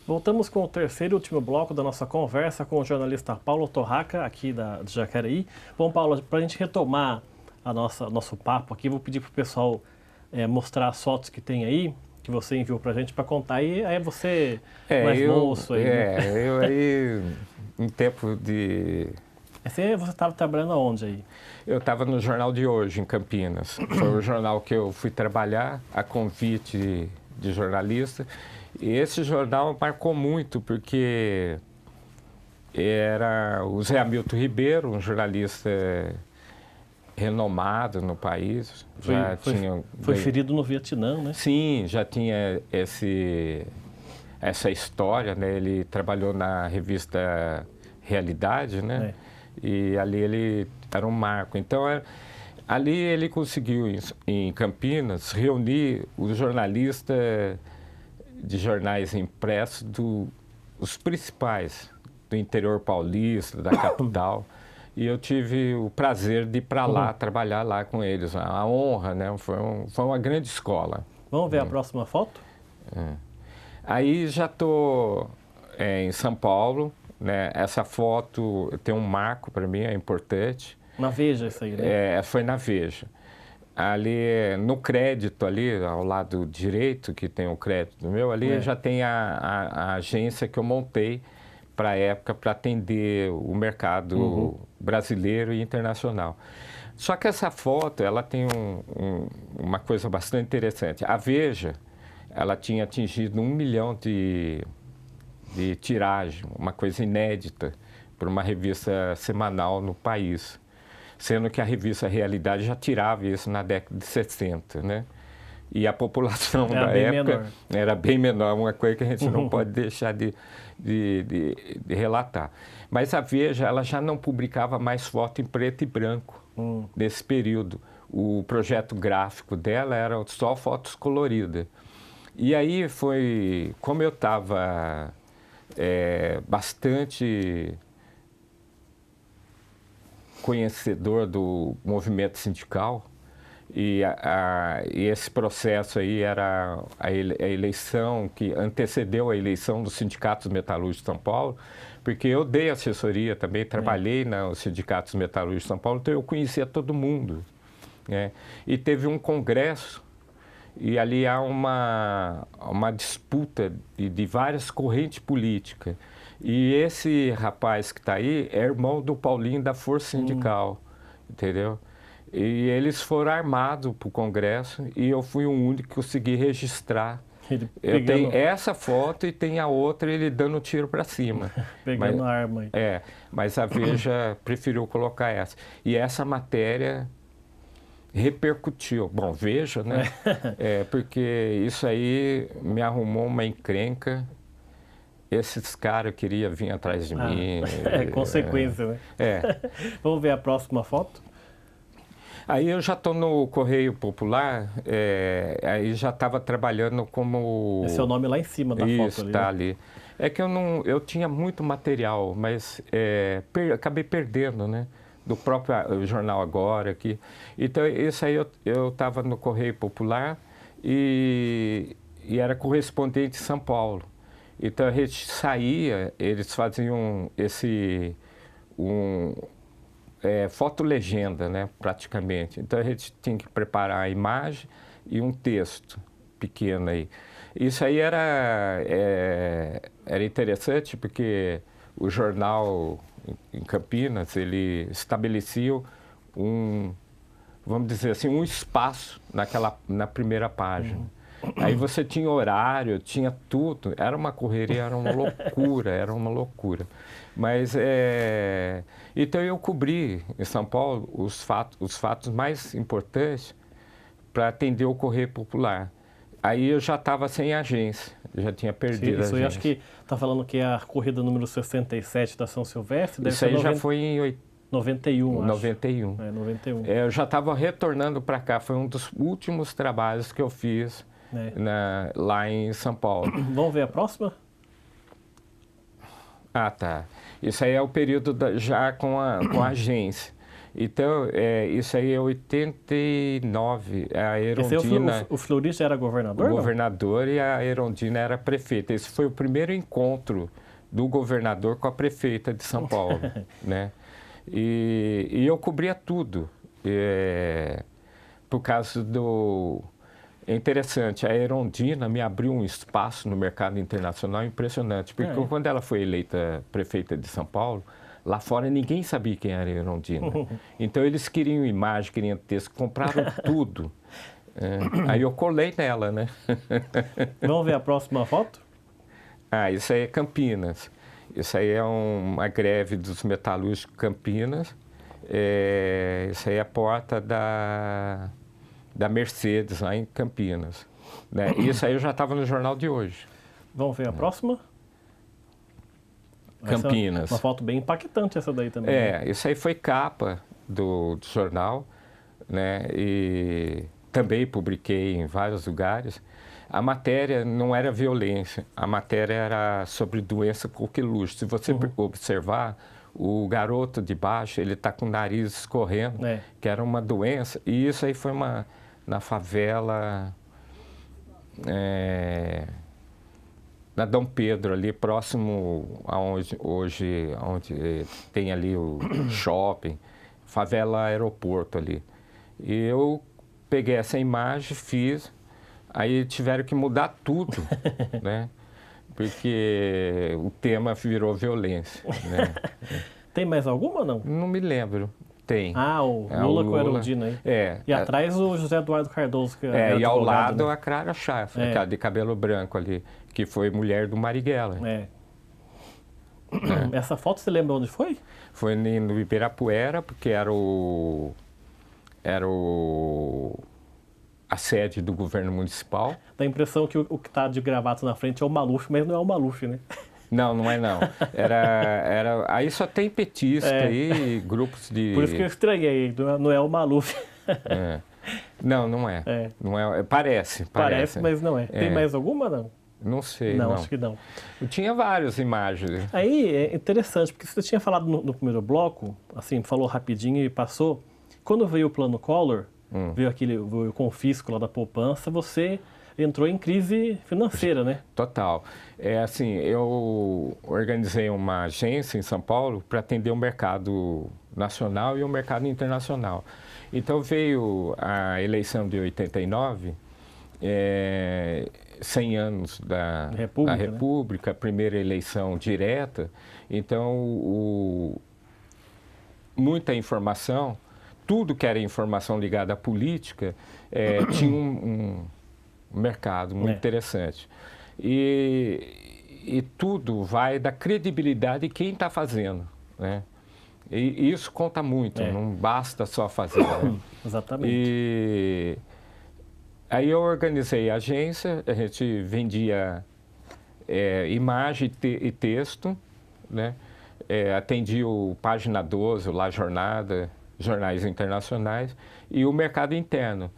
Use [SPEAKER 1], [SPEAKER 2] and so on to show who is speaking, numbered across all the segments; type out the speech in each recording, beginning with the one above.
[SPEAKER 1] Voltamos com o terceiro e último bloco da nossa conversa com o jornalista Paulo Torraca, aqui de Jacareí. Bom, Paulo, para a gente retomar nosso papo aqui, vou pedir para o pessoal mostrar as fotos que tem aí, que você enviou para a gente para contar. E aí você, mais moço aí.
[SPEAKER 2] Eu aí, em tempo de...
[SPEAKER 1] Você estava trabalhando aonde aí?
[SPEAKER 2] Eu estava no Jornal de Hoje, em Campinas. Foi o jornal que eu fui trabalhar, a convite de jornalista. E esse jornal marcou muito, porque era o Zé Hamilton Ribeiro, um jornalista renomado no país.
[SPEAKER 1] Foi ferido no Vietnã, né?
[SPEAKER 2] Sim, já tinha essa história, né? Ele trabalhou na revista Realidade, né? E ali ele era um marco. Então, ali ele conseguiu, em Campinas, reunir os jornalistas de jornais impressos os principais do interior paulista, da capital. E eu tive o prazer de ir para lá, trabalhar lá com eles. A honra, né? Foi uma grande escola.
[SPEAKER 1] Vamos ver a próxima foto?
[SPEAKER 2] Aí já estou em São Paulo, né? Essa foto tem um marco para mim, é importante.
[SPEAKER 1] Na Veja isso aí, né?
[SPEAKER 2] Foi na Veja. Ali, no crédito ali, ao lado direito, que tem o crédito meu, ali já tem a agência que eu montei para a época, para atender o mercado brasileiro e internacional. Só que essa foto, ela tem uma coisa bastante interessante. A Veja, ela tinha atingido 1 milhão de tiragem, uma coisa inédita, por uma revista semanal no país. Sendo que a revista Realidade já tirava isso na década de 60, né? E a população da época era bem menor, uma coisa que a gente não pode deixar de relatar. Mas a Veja, ela já não publicava mais foto em preto e branco nesse período. O projeto gráfico dela era só fotos coloridas. E aí foi, como eu estava bastante conhecedor do movimento sindical, e esse processo aí era a eleição que antecedeu a eleição dos sindicatos metalúrgicos de São Paulo, porque eu dei assessoria também, trabalhei nos sindicatos metalúrgicos de São Paulo, então eu conhecia todo mundo, né? E teve um congresso, e ali há uma disputa de várias correntes políticas. E esse rapaz que está aí é irmão do Paulinho da Força Sindical, entendeu? E eles foram armados para o Congresso e eu fui o único que consegui registrar. Eu tenho essa foto e tem a outra ele dando tiro para cima.
[SPEAKER 1] Pegando a arma aí.
[SPEAKER 2] Mas a Veja preferiu colocar essa. E essa matéria repercutiu. Bom, Veja, né? Porque isso aí me arrumou uma encrenca. Esses caras queriam vir atrás de mim.
[SPEAKER 1] Consequência, né? Vamos ver a próxima foto?
[SPEAKER 2] Aí eu já estou no Correio Popular, aí já estava trabalhando como...
[SPEAKER 1] Esse é o nome lá em cima da foto ali.
[SPEAKER 2] Isso, está ali. É que eu tinha muito material, mas acabei perdendo, né? Do próprio Jornal Agora aqui. Então, isso aí eu estava no Correio Popular e era correspondente em São Paulo. Então, a gente saía, eles faziam fotolegenda, né, praticamente. Então, a gente tinha que preparar a imagem e um texto pequeno aí. Isso aí era interessante porque o jornal em Campinas, ele estabelecia vamos dizer assim, um espaço na primeira página. Aí você tinha horário, tinha tudo, era uma correria, era uma loucura. Mas, então eu cobri em São Paulo os fatos mais importantes para atender o Correio Popular. Aí eu já estava sem agência, já tinha perdido a agência.
[SPEAKER 1] Eu acho que está falando que é a corrida número 67 da São Silvestre.
[SPEAKER 2] Isso aí já foi em
[SPEAKER 1] 91, acho.
[SPEAKER 2] 91.
[SPEAKER 1] 91.
[SPEAKER 2] Eu já estava retornando para cá, foi um dos últimos trabalhos que eu fiz lá em São Paulo.
[SPEAKER 1] Vamos ver a próxima?
[SPEAKER 2] Ah, tá. Isso aí é o período já com a agência. Então, isso aí é 89. A
[SPEAKER 1] Esse
[SPEAKER 2] Erundina,
[SPEAKER 1] o Fleury já era governador,
[SPEAKER 2] o
[SPEAKER 1] não?
[SPEAKER 2] governador, e a Erundina era prefeita. Esse foi o primeiro encontro do governador com a prefeita de São Paulo, né? E eu cobria tudo, por causa do... É interessante, a Erundina me abriu um espaço no mercado internacional impressionante, porque quando ela foi eleita prefeita de São Paulo, lá fora ninguém sabia quem era a Erundina. Então eles queriam imagem, queriam texto, compraram tudo. Aí eu colei nela, né?
[SPEAKER 1] Vamos ver a próxima foto?
[SPEAKER 2] Isso aí é Campinas. Isso aí é uma greve dos metalúrgicos Campinas. Isso aí é a porta da Mercedes, lá em Campinas. Né? Isso aí eu já estava no jornal de hoje.
[SPEAKER 1] Vamos ver a próxima?
[SPEAKER 2] Campinas.
[SPEAKER 1] Uma foto bem impactante essa daí também. Né?
[SPEAKER 2] Isso aí foi capa do jornal, né? E também publiquei em vários lugares. A matéria não era violência, a matéria era sobre doença coqueluche. Se você observar, o garoto de baixo, ele está com o nariz escorrendo, que era uma doença. E isso aí foi na favela, na Dom Pedro, ali próximo aonde onde tem ali o shopping, favela aeroporto ali. E eu peguei essa imagem, fiz, aí tiveram que mudar tudo, né? Porque o tema virou violência, né?
[SPEAKER 1] Tem mais alguma ou não?
[SPEAKER 2] Não me lembro. Tem.
[SPEAKER 1] O Lula com a Erundina aí. E atrás o José Eduardo Cardoso, que era
[SPEAKER 2] e ao lado,
[SPEAKER 1] né?
[SPEAKER 2] a Clara Schaeffer, aquela de cabelo branco ali, que foi mulher do Marighella.
[SPEAKER 1] Essa foto, você lembra onde foi?
[SPEAKER 2] Foi no Ibirapuera, porque era a sede do governo municipal.
[SPEAKER 1] Dá a impressão que o que está de gravata na frente é o Maluf, mas não é o Maluf, né?
[SPEAKER 2] Não, não é não. Aí só tem petista aí, grupos de...
[SPEAKER 1] Por isso que eu estranhei, não é o Maluf.
[SPEAKER 2] Não, não é. Não é. Parece,
[SPEAKER 1] mas não é. Tem mais alguma, não?
[SPEAKER 2] Não sei,
[SPEAKER 1] não. Acho que não.
[SPEAKER 2] Eu tinha várias imagens.
[SPEAKER 1] Aí é interessante, porque você tinha falado no primeiro bloco, assim, falou rapidinho e passou. Quando veio o plano Collor, veio o confisco lá da poupança, você entrou em crise financeira, né?
[SPEAKER 2] Total. Assim, eu organizei uma agência em São Paulo para atender o mercado nacional e o mercado internacional. Então veio a eleição de 89, 100 anos da República, a primeira eleição direta. Então, muita informação, tudo que era informação ligada à política, tinha um mercado muito interessante. E tudo vai da credibilidade de quem está fazendo, né? E isso conta muito, não basta só fazer. Né?
[SPEAKER 1] Exatamente.
[SPEAKER 2] E aí eu organizei a agência, a gente vendia imagem e texto, né? Atendi o Página 12, o La Jornada, jornais internacionais, e o mercado interno.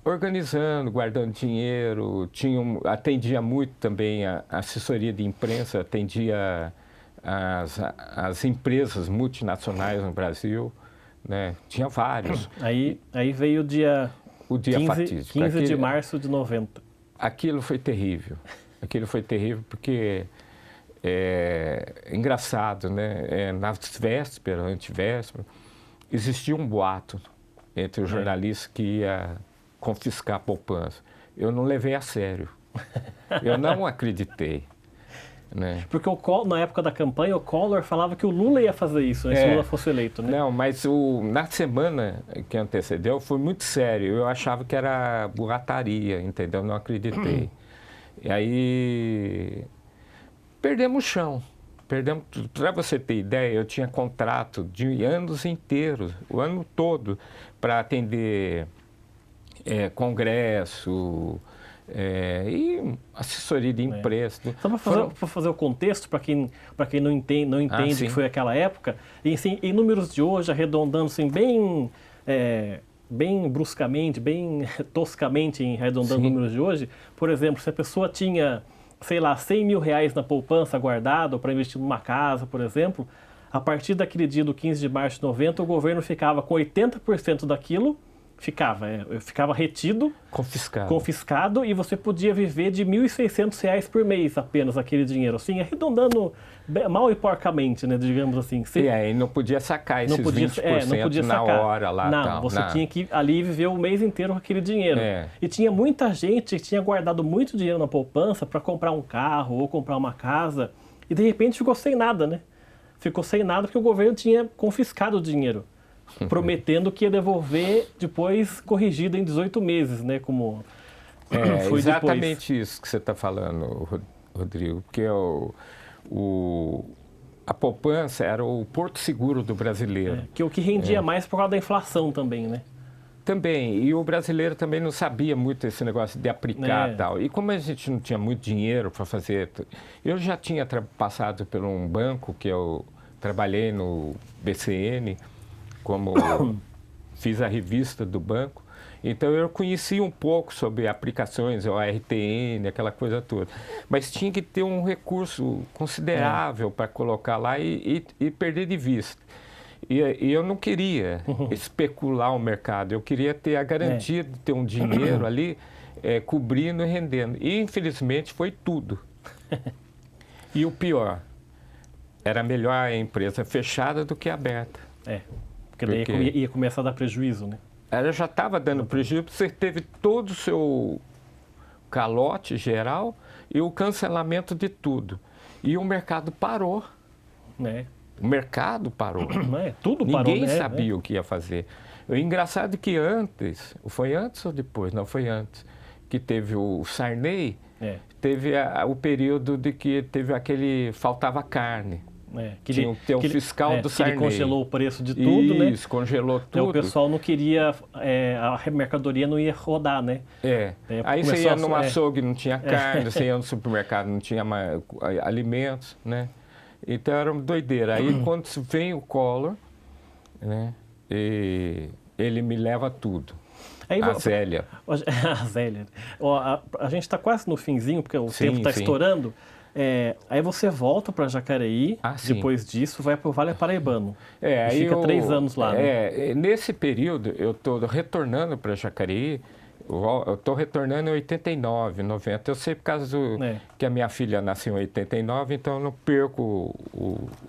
[SPEAKER 2] Organizando, guardando dinheiro, atendia muito também a assessoria de imprensa, atendia as empresas multinacionais no Brasil, né? Tinha vários.
[SPEAKER 1] Aí veio o dia
[SPEAKER 2] fatídico.
[SPEAKER 1] 15 de março de 90.
[SPEAKER 2] Aquilo foi terrível. Aquilo foi terrível porque engraçado, né? Nas vésperas, antivéspera, existia um boato entre os jornalistas que ia confiscar a poupança. Eu não levei a sério. Eu não acreditei. Né?
[SPEAKER 1] Porque na época da campanha, o Collor falava que o Lula ia fazer isso, né, se o Lula fosse eleito. Né?
[SPEAKER 2] Não, mas na semana que antecedeu foi muito sério. Eu achava que era boataria, entendeu? Não acreditei. E aí perdemos o chão. Para você ter ideia, eu tinha contrato de anos inteiros, o ano todo, para atender congresso e assessoria de imprensa.
[SPEAKER 1] Só para fazer o contexto, para quem não entende que foi aquela época, e assim, em números de hoje, arredondando assim, bem bruscamente, bem toscamente, arredondando números de hoje, por exemplo, se a pessoa tinha, sei lá, 100 mil reais na poupança guardado para investir numa casa, por exemplo, A partir daquele dia do 15 de março de 90, o governo ficava com 80% daquilo, ficava retido, confiscado, e você podia viver de R$ 1.600 por mês apenas aquele dinheiro, assim, arredondando mal e porcamente, né, digamos assim.
[SPEAKER 2] E não podia sacar esses 20%
[SPEAKER 1] não podia
[SPEAKER 2] na
[SPEAKER 1] sacar.
[SPEAKER 2] hora lá.
[SPEAKER 1] Não, você tinha que ali viver o mês inteiro com aquele dinheiro. E tinha muita gente que tinha guardado muito dinheiro na poupança para comprar um carro ou comprar uma casa, e de repente ficou sem nada, né? Ficou sem nada porque o governo tinha confiscado o dinheiro, prometendo que ia devolver depois corrigido em 18 meses, né? Como foi
[SPEAKER 2] exatamente
[SPEAKER 1] depois.
[SPEAKER 2] Isso que você está falando, Rodrigo, porque a poupança era o porto seguro do brasileiro.
[SPEAKER 1] Que o que rendia mais por causa da inflação também, né?
[SPEAKER 2] Também, e o brasileiro também não sabia muito esse negócio de aplicar e tal. E como a gente não tinha muito dinheiro para fazer... Eu já tinha passado por um banco, que eu trabalhei no BCN, como fiz a revista do banco. Então eu conheci um pouco sobre aplicações, o RTN, aquela coisa toda. Mas tinha que ter um recurso considerável para colocar lá e perder de vista. E eu não queria especular o mercado, eu queria ter a garantia de ter um dinheiro ali cobrindo e rendendo. E infelizmente foi tudo. E o pior, era melhor a empresa fechada do que aberta.
[SPEAKER 1] Porque daí ia começar a dar prejuízo, né?
[SPEAKER 2] Ela já estava dando prejuízo, você teve todo o seu calote geral e o cancelamento de tudo. E o mercado parou. O mercado parou.
[SPEAKER 1] Tudo parou,
[SPEAKER 2] Ninguém sabia o que ia fazer. O engraçado é que foi antes ou depois? Não, foi antes, que teve o Sarney, teve o período de que teve faltava carne. Tinha que ter um fiscal do Sarney.
[SPEAKER 1] Ele congelou o preço de tudo, né?
[SPEAKER 2] Isso, congelou tudo.
[SPEAKER 1] Então o pessoal não queria, a mercadoria não ia rodar, né?
[SPEAKER 2] Aí você ia no açougue, não tinha carne, você ia no supermercado, não tinha mais alimentos, né? Então era uma doideira. Aí quando vem o Collor, né? E ele me leva tudo. A Zélia.
[SPEAKER 1] A Zélia. A gente está quase no finzinho, porque o tempo está estourando. Aí você volta para Jacareí, depois disso vai para o Vale Paraibano. E fica 3 anos lá, né?
[SPEAKER 2] Nesse período, eu estou retornando para Jacareí, eu estou retornando em 89, 90. Eu sei por causa que a minha filha nasceu em 89, então eu não perco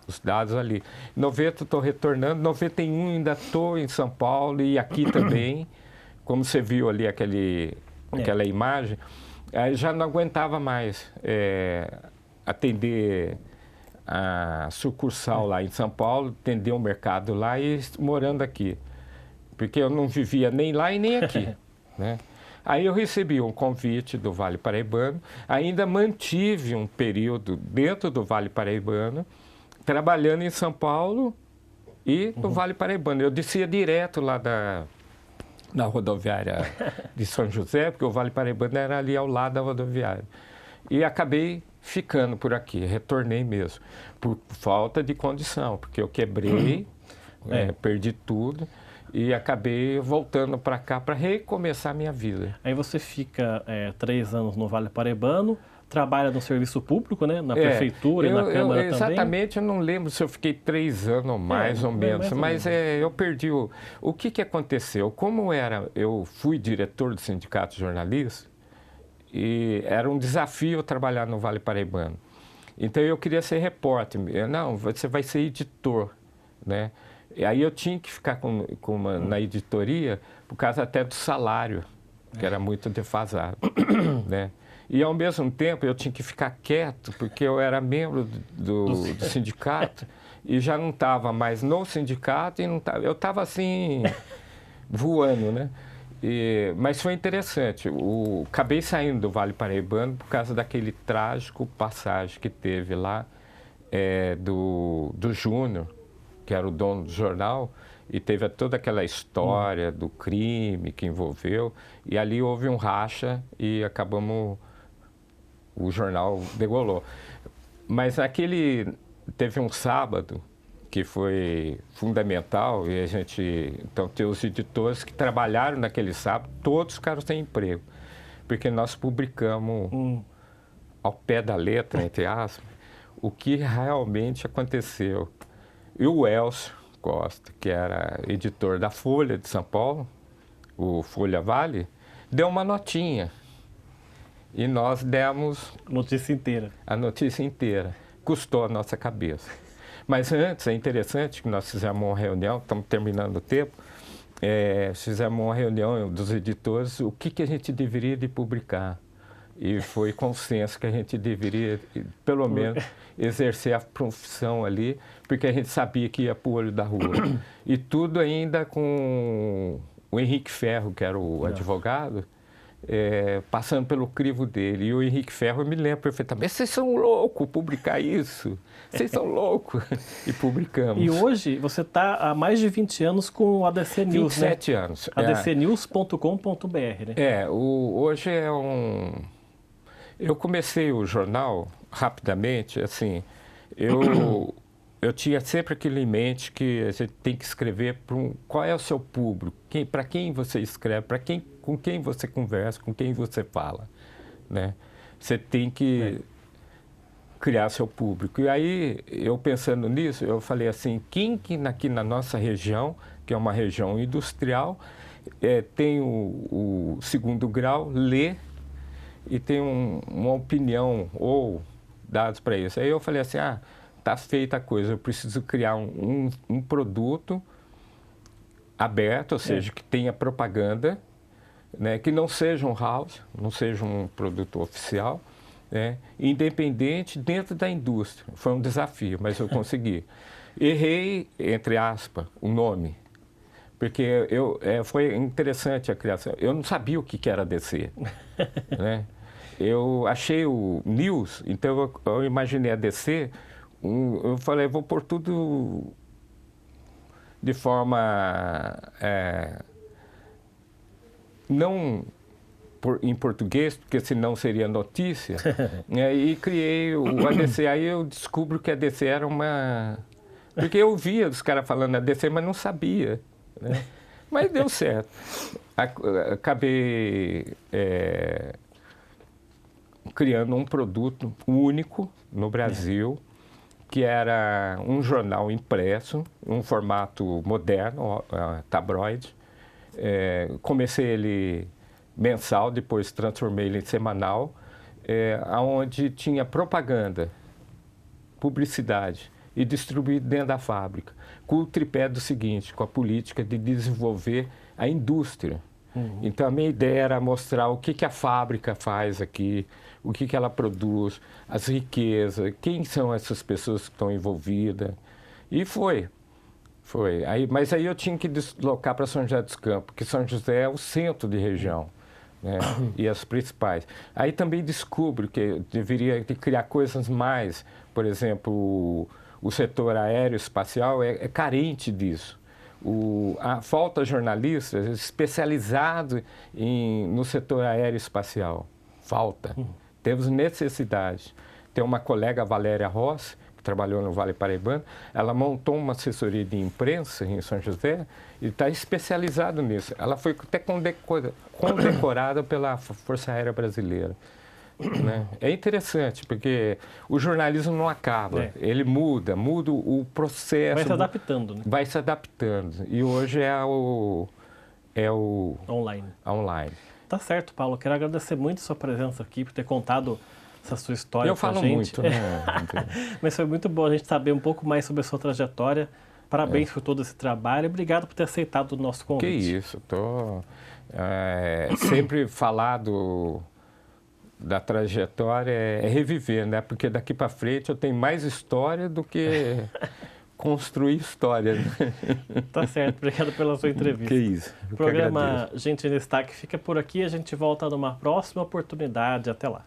[SPEAKER 2] os dados ali. Em 90 estou retornando, 91 ainda estou em São Paulo e aqui também, como você viu ali aquela imagem. Aí já não aguentava mais atender a sucursal lá em São Paulo, atender o mercado lá e morando aqui. Porque eu não vivia nem lá e nem aqui, né? Aí eu recebi um convite do Vale Paraibano, ainda mantive um período dentro do Vale Paraibano, trabalhando em São Paulo e no Vale Paraibano. Eu descia direto lá na rodoviária de São José, porque o Vale Paraibano era ali ao lado da rodoviária. E acabei ficando por aqui, retornei mesmo, por falta de condição, porque eu quebrei, perdi tudo e acabei voltando para cá para recomeçar a minha vida.
[SPEAKER 1] Aí você fica 3 anos no Vale Paraibano, trabalha no serviço público, né? Na prefeitura e na Câmara também?
[SPEAKER 2] Exatamente, eu não lembro se eu fiquei 3 anos ou mais ou menos, mas eu perdi o que aconteceu? Como eu fui diretor do Sindicato de Jornalistas, e era um desafio trabalhar no Vale Paraibano. Então eu queria ser repórter. Não, você vai ser editor, né? E aí eu tinha que ficar na editoria por causa até do salário, que era muito defasado, né? E, ao mesmo tempo, eu tinha que ficar quieto, porque eu era membro do sindicato e já não estava mais no sindicato. Eu estava, assim, voando, né? Mas foi interessante. Acabei saindo do Vale Paraibano por causa daquele trágico passagem que teve lá do Júnior, que era o dono do jornal, e teve toda aquela história do crime que envolveu. E ali houve um racha e acabamos... O jornal degolou. Mas teve um sábado que foi fundamental e então tem os editores que trabalharam naquele sábado, todos ficaram sem emprego, porque nós publicamos ao pé da letra, entre aspas, o que realmente aconteceu. E o Elcio Costa, que era editor da Folha de São Paulo, o Folha Vale, deu uma notinha. E nós demos
[SPEAKER 1] Notícia inteira.
[SPEAKER 2] a notícia inteira. Custou a nossa cabeça. Mas antes, é interessante que nós fizemos uma reunião, estamos terminando o tempo, fizemos uma reunião dos editores, o que a gente deveria de publicar. E foi consenso que a gente deveria, pelo menos, exercer a profissão ali, porque a gente sabia que ia para o olho da rua. E tudo ainda com o Henrique Ferro, que era o advogado, passando pelo crivo dele. E o Henrique Ferro, eu me lembro perfeitamente, vocês são loucos publicar isso, vocês são loucos. E publicamos.
[SPEAKER 1] E hoje você está há mais de 20 anos com o ADC News,
[SPEAKER 2] 27
[SPEAKER 1] né?
[SPEAKER 2] anos.
[SPEAKER 1] adcnews.com.br, né?
[SPEAKER 2] Hoje é um... Eu comecei o jornal rapidamente, assim, eu tinha sempre aquilo em mente que a gente tem que escrever qual é o seu público, para quem você escreve, com quem você conversa, com quem você fala, né? Você tem que criar seu público. E aí, eu pensando nisso, eu falei assim, quem que aqui na nossa região, que é uma região industrial, tem o segundo grau, lê e tem uma opinião ou dados para isso. Aí eu falei assim, tá feita a coisa, eu preciso criar um produto aberto, ou seja, que tenha propaganda, né, que não seja um house, não seja um produto oficial, né, independente dentro da indústria. Foi um desafio, mas eu consegui. Errei, entre aspas, o nome, porque foi interessante a criação. Eu não sabia o que era DC, né? Eu achei o News, então eu imaginei a DC, eu falei, vou pôr tudo de forma não em português, porque senão seria notícia, e criei o ADC. Aí eu descubro que a ADC era uma... Porque eu via os caras falando ADC, mas não sabia, né? Mas deu certo. Acabei criando um produto único no Brasil, que era um jornal impresso, um formato moderno, tabloide. Comecei ele mensal, depois transformei ele em semanal, onde tinha propaganda, publicidade e distribuído dentro da fábrica, com o tripé do seguinte, com a política de desenvolver a indústria. Então, a minha ideia era mostrar o que a fábrica faz aqui, o que ela produz, as riquezas, quem são essas pessoas que estão envolvidas. E foi. Mas aí eu tinha que deslocar para São José dos Campos, porque São José é o centro de região, né? E as principais. Aí também descubro que eu deveria criar coisas mais, por exemplo, o setor aeroespacial é carente disso. Falta jornalistas especializados no setor aeroespacial. Falta. Temos necessidade. Tem uma colega, Valéria Rossi, que trabalhou no Vale Paraibano, ela montou uma assessoria de imprensa em São José e está especializada nisso. Ela foi até condecorada pela Força Aérea Brasileira. Né? É interessante, porque o jornalismo não acaba, ele muda o processo.
[SPEAKER 1] Vai se adaptando, né?
[SPEAKER 2] Vai se adaptando. E hoje é o online.
[SPEAKER 1] Tá certo, Paulo. Quero agradecer muito a sua presença aqui, por ter contado essa sua história
[SPEAKER 2] Eu
[SPEAKER 1] com a
[SPEAKER 2] falo
[SPEAKER 1] gente.
[SPEAKER 2] muito, né?
[SPEAKER 1] Mas foi muito bom a gente saber um pouco mais sobre a sua trajetória. Parabéns por todo esse trabalho e obrigado por ter aceitado o nosso convite.
[SPEAKER 2] Que isso, sempre falar da trajetória é reviver, né? Porque daqui para frente eu tenho mais história do que construir história. Né?
[SPEAKER 1] Tá certo, obrigado pela sua entrevista.
[SPEAKER 2] Que isso.
[SPEAKER 1] O programa Gente em Destaque fica por aqui, a gente volta numa próxima oportunidade. Até lá.